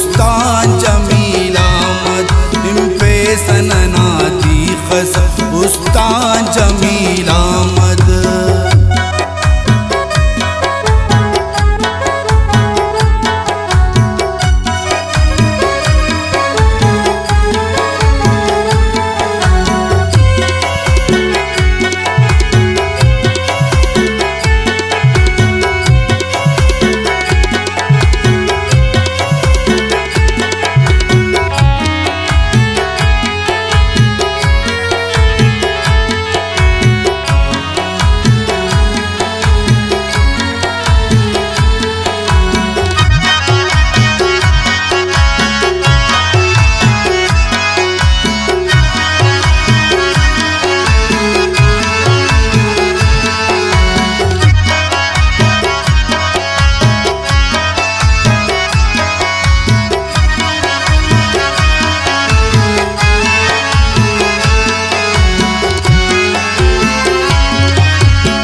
उस्तान जमील आमद पे सनना दी खस उस्तान जमील आमद।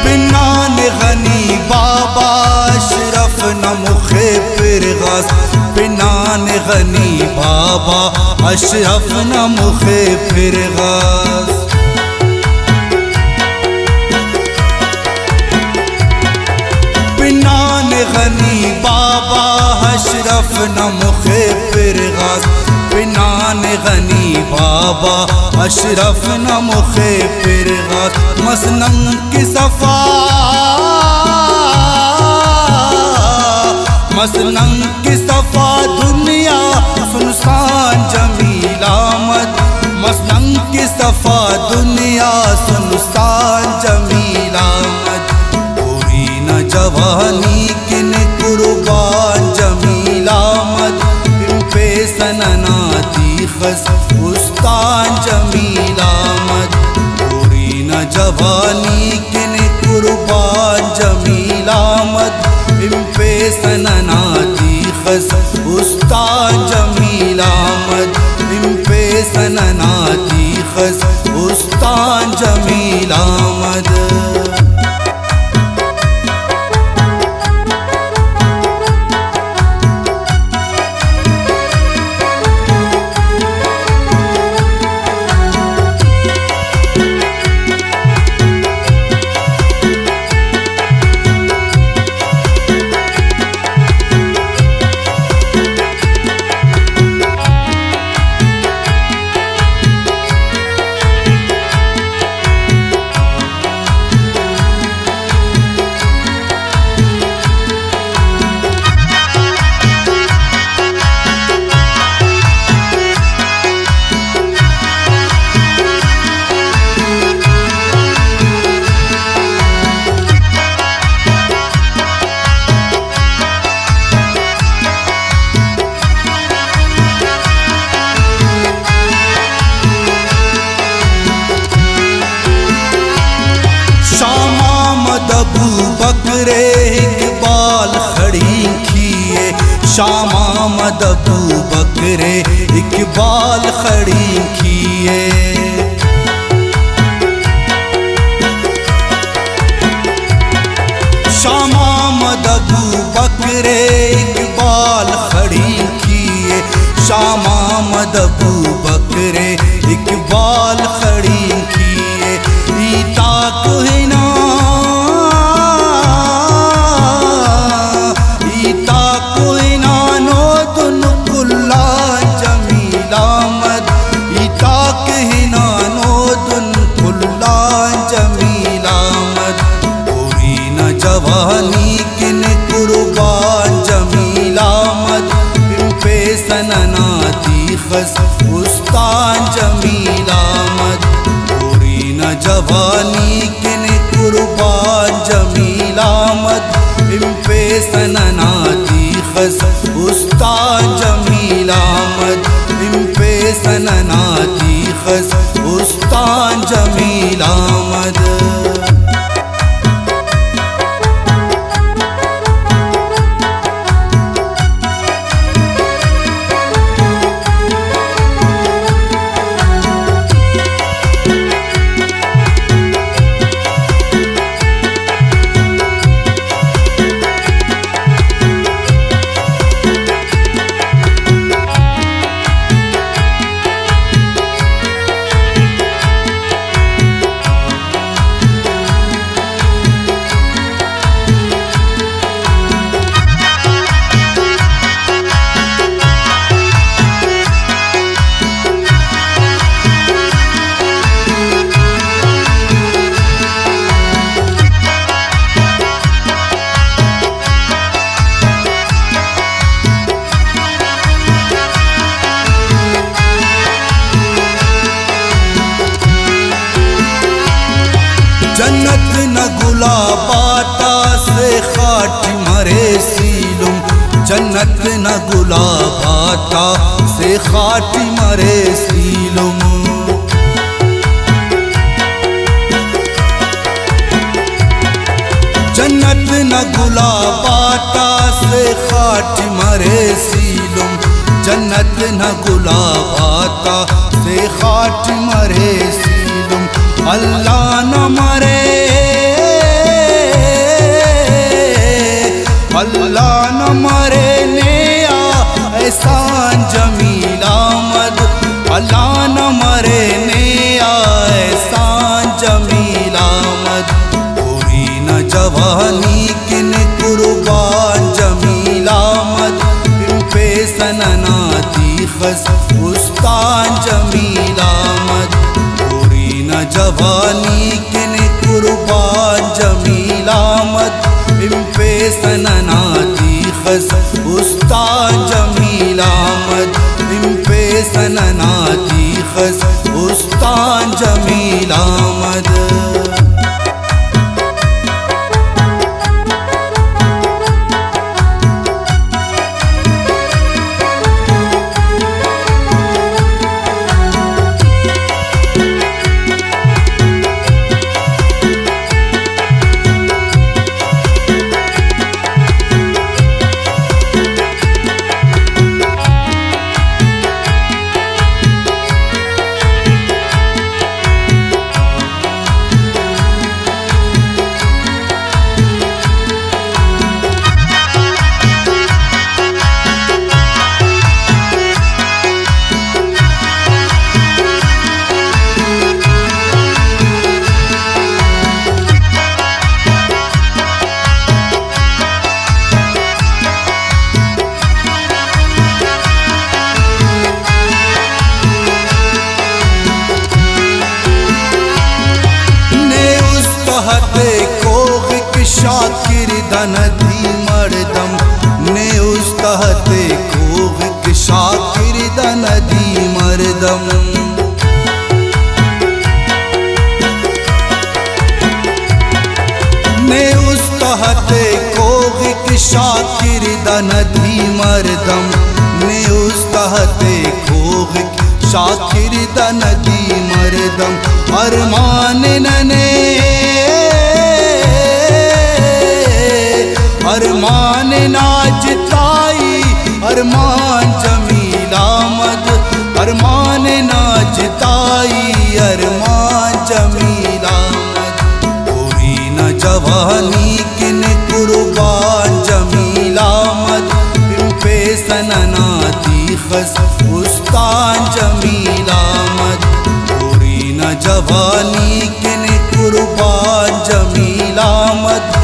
पिनान गनी बाबा अशरफ न मुखे फिर गास। पिनान गनी बाबा अशरफ न मुखे फिर गास। पिनान गनी बाबा अशरफ न मुखे फिर गास। मसनन की सफा मसनन की सफा दुनिया सुनसान जमील आमद। मसनन की सफा दुनिया सुनसान जमील आमद। पूरी न जवानी किन कुर्बान जमील आमद पे सनना दी खस उस्तान जमील आमद। पूरी न जवानी किन कुर्बान जमील आमद पे सनना दी खस उस्तान जमील आमद। पे सनना दी खस उस्तान जमील आमद। बकरे इकबाल खड़ी किए शाम आमद अबू बकरे इकबाल खड़ी किए। शाम आमद अबू बकरे इकबाल खड़ी किए। शाम आमद अबू बकरे इकबाल खड़ी किए। ईता कोहिना जवानी किन कुर्बान जमील आमद पे सनना दी खस उस्तान जमील आमद। पूरी न जवानी किन कुर्बान जमील आमद पे सनना दी खस उस्तान जमील आमद। पे सनना दी खस उस्तान जमील आमद। जन्नत न गुलाबाता से खाटी मरे सीलुम जन्नत न गुलाबाता से खाटी मरे सीलुम जन्नत न गुलाबाता से खाटी मरे सीलुम अल्लाह न मरे अल्लाह न मरे ने एहसान जमील आमद अल्लाह न मरे ने एहसान जमील आमद पूरी न जवानी किन कुर्बान जमील आमद पे सनना तीखस उस्तान जमील आमद पूरी न जवानी किन कुर्बान जमील आमद पे सनना तीखस उस्तान जमील आमद पे सनना तीखस उस्तान जमील आमद शाकिर दनदी मर्दम ने उस्तहते कोग शाकिर दनदी मर्दम ने उस्तहते कोग शाकिर दनदी मर्दम ने उस्तहते कोग शाकिर दनदी मर्दम अरमान नने अरमान नाजताई अरमान जमील आमद अरमान नाजताई अरमान जमील आमद पूरी न जवानी किन कुर्बान जमील आमद पे सनना तीखस उस्तान जमील आमद पूरी न जवानी किन कुर्बान जमील आमद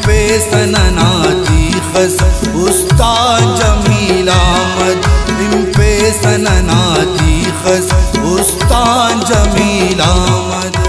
पे सनना तीखस उस्तान जमील आमद पे सनना तीखस